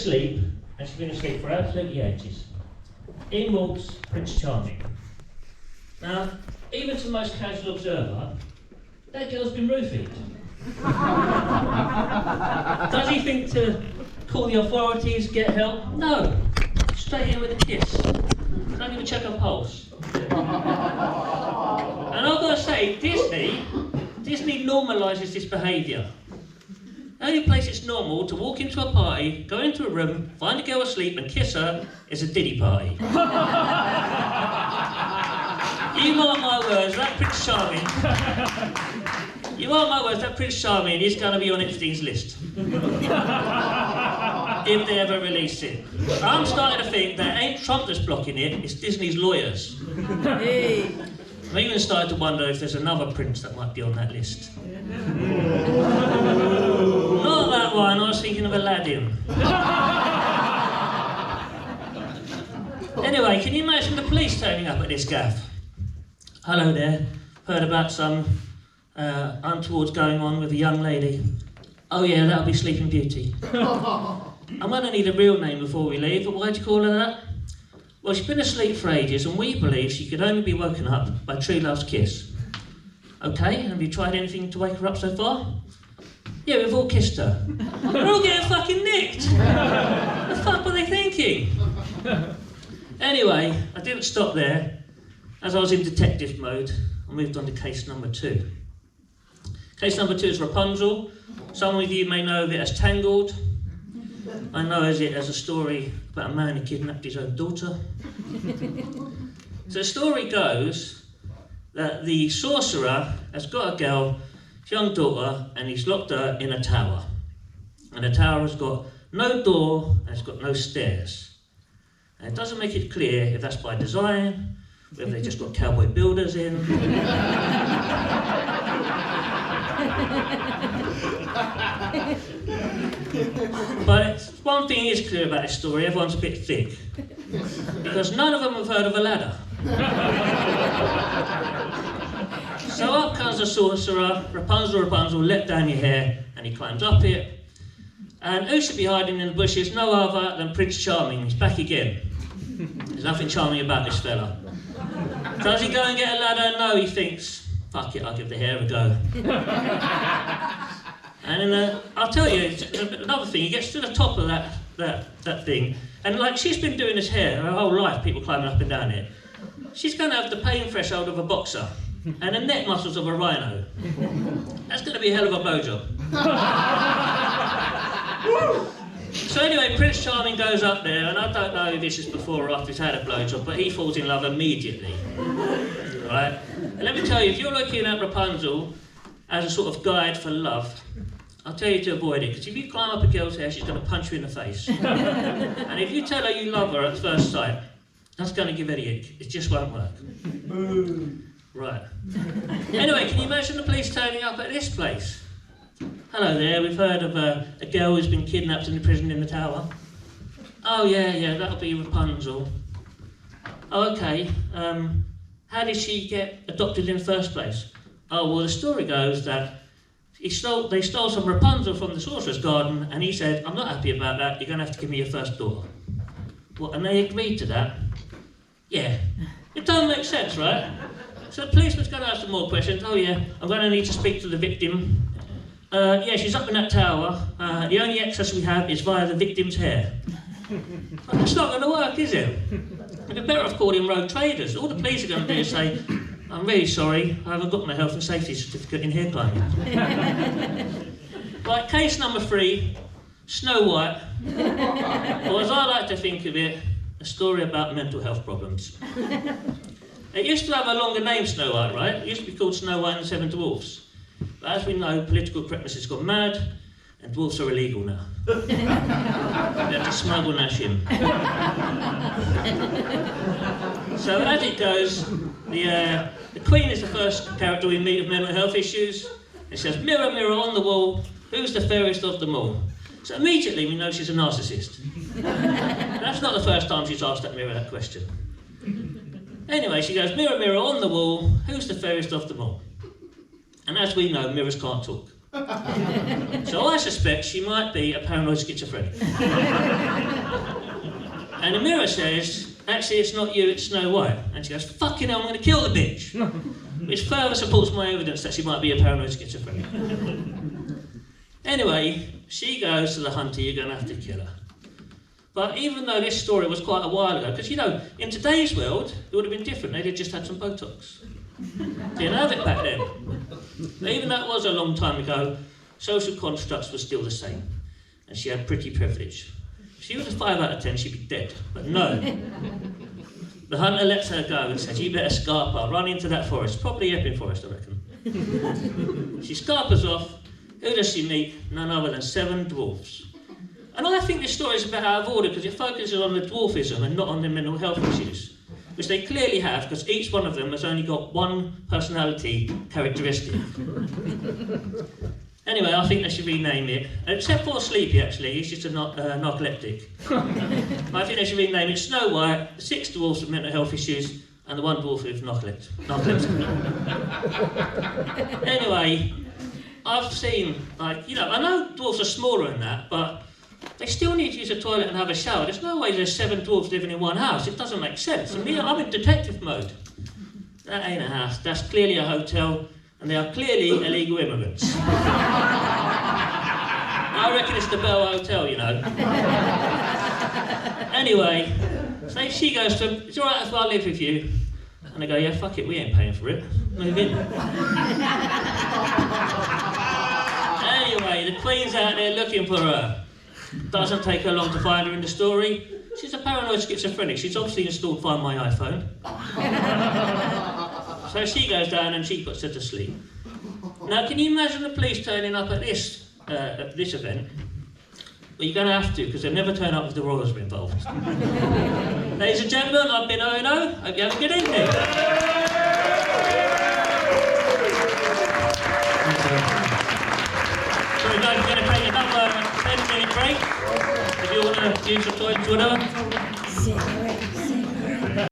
asleep, and she's been asleep for absolutely ages. In walks Prince Charming. Now, even to the most casual observer, that girl's been roofied. Does he think to call the authorities, get help? No. Straight in with a kiss. Don't even check her pulse. And I've got to say, Disney normalises this behaviour. The only place it's normal to walk into a party, go into a room, find a girl asleep and kiss her is a Diddy party. You mark my words, that Prince Charming. You mark my words, that Prince Charming is going to be on Epstein's list. If they ever release it. I'm starting to think that ain't Trump that's blocking it, it's Disney's lawyers. Hey. I'm even starting to wonder if there's another prince that might be on that list. Not that one, I was thinking of Aladdin. Anyway, can you imagine the police turning up at this gaff? Hello there, heard about some untowards going on with a young lady. Oh yeah, that'll be Sleeping Beauty. I'm going to need a real name before we leave, but why'd you call her that? Well, she's been asleep for ages, and we believe she could only be woken up by true love's kiss. Okay, have you tried anything to wake her up so far? Yeah, we've all kissed her. They're all getting fucking nicked! What the fuck were they thinking? Anyway, I didn't stop there. As I was in detective mode, I moved on to case number 2. Case number 2 is Rapunzel. Some of you may know of it as Tangled. I know it as a story about a man who kidnapped his own daughter. So the story goes that the sorcerer has got a girl, his young daughter, and he's locked her in a tower. And the tower has got no door and it's got no stairs. And it doesn't make it clear if that's by design, whether they just got cowboy builders in. But one thing is clear about this story, everyone's a bit thick. Because none of them have heard of a ladder. So up comes the sorcerer, Rapunzel, let down your hair, and he climbs up it. And who should be hiding in the bushes? No other than Prince Charming. He's back again. There's nothing charming about this fella. Does he go and get a ladder? No, he thinks, fuck it, I'll give the hair a go. And I'll tell you, another thing, he gets to the top of that thing, and like she's been doing this hair her whole life, people climbing up and down it. She's going to have the pain threshold of a boxer and the neck muscles of a rhino. That's going to be a hell of a blowjob. So anyway, Prince Charming goes up there, and I don't know if this is before or after he's had a blowjob, but he falls in love immediately. Right? And let me tell you, if you're looking at Rapunzel as a sort of guide for love, I'll tell you to avoid it, because if you climb up a girl's hair, she's going to punch you in the face. And if you tell her you love her at first sight, that's going to give her the ick. It just won't work. Right. Anyway, can you imagine the police turning up at this place? Hello there, we've heard of a girl who's been kidnapped and imprisoned in the tower. Oh yeah, that'll be Rapunzel. Oh, okay. How did she get adopted in the first place? Oh, well, the story goes that they stole some Rapunzel from the sorcerer's garden, and he said, I'm not happy about that, you're going to have to give me your first daughter. Well, and they agreed to that? Yeah. It don't make sense, right? So the policeman's going to ask some more questions. Oh yeah, I'm going to need to speak to the victim. Yeah, she's up in that tower. The only access we have is via the victim's hair. Well, that's not going to work, is it? We're better off calling rogue traders. All the police are going to do is say, I'm really sorry, I haven't got my health and safety certificate in hair climbing. Right, case number 3, Snow White. Or as I like to think of it, a story about mental health problems. It used to have a longer name, Snow White, right? It used to be called Snow White and the Seven Dwarfs. But as we know, political correctness has gone mad, and dwarfs are illegal now. We have to smuggle Nash in. So as it goes, the Queen is the first character we meet with mental health issues. It says, mirror, mirror on the wall, who's the fairest of them all? So immediately we know she's a narcissist. That's not the first time she's asked that mirror that question. Anyway, she goes, mirror, mirror on the wall, who's the fairest of them all? And as we know, mirrors can't talk. So I suspect she might be a paranoid schizophrenic. And the mirror says, actually it's not you, it's Snow White. And she goes, fucking hell, I'm going to kill the bitch. Which further supports my evidence that she might be a paranoid schizophrenic. Anyway, she goes to the hunter, you're going to have to kill her. But even though this story was quite a while ago, because you know, in today's world, it would have been different. They'd have just had some Botox. They didn't have it back then. But even though it was a long time ago, social constructs were still the same. And she had pretty privilege. If she was a 5 out of 10, she'd be dead. But no. The hunter lets her go and says, you better scarp her, run into that forest. Probably Epping Forest, I reckon. She scarpers off. Who does she meet? None other than 7 dwarfs. And I think this story is a bit out of order because it focuses on the dwarfism and not on the mental health issues, which they clearly have because each one of them has only got one personality characteristic. Anyway, I think they should rename it, except for Sleepy actually, he's just a narcoleptic. I think they should rename it Snow White, the 6 dwarfs with mental health issues, and the 1 dwarf with narcolepsy. Anyway, I've seen, like, you know, I know dwarfs are smaller than that, but they still need to use a toilet and have a shower. There's no way there's 7 dwarfs living in one house. It doesn't make sense. And me, I'm in detective mode. That ain't a house. That's clearly a hotel, and they are clearly illegal immigrants. I reckon it's the Bell Hotel, you know. Anyway, so she goes to him, it's all right if I live with you. And they go, yeah, fuck it, we ain't paying for it. Move in. Anyway, the Queen's out there looking for her. Doesn't take her long to find her in the story. She's a paranoid schizophrenic. She's obviously installed Find My iPhone. So she goes down and she puts her to sleep. Now, can you imagine the police turning up at this event? Well, you're going to have to, because they'll never turn up if the royals are involved. Ladies and gentlemen, I've been Eoin Oh. Hope you have a good evening. Sorry guys, we're going to take another 10-minute break. If you want to use your toilets or whatever.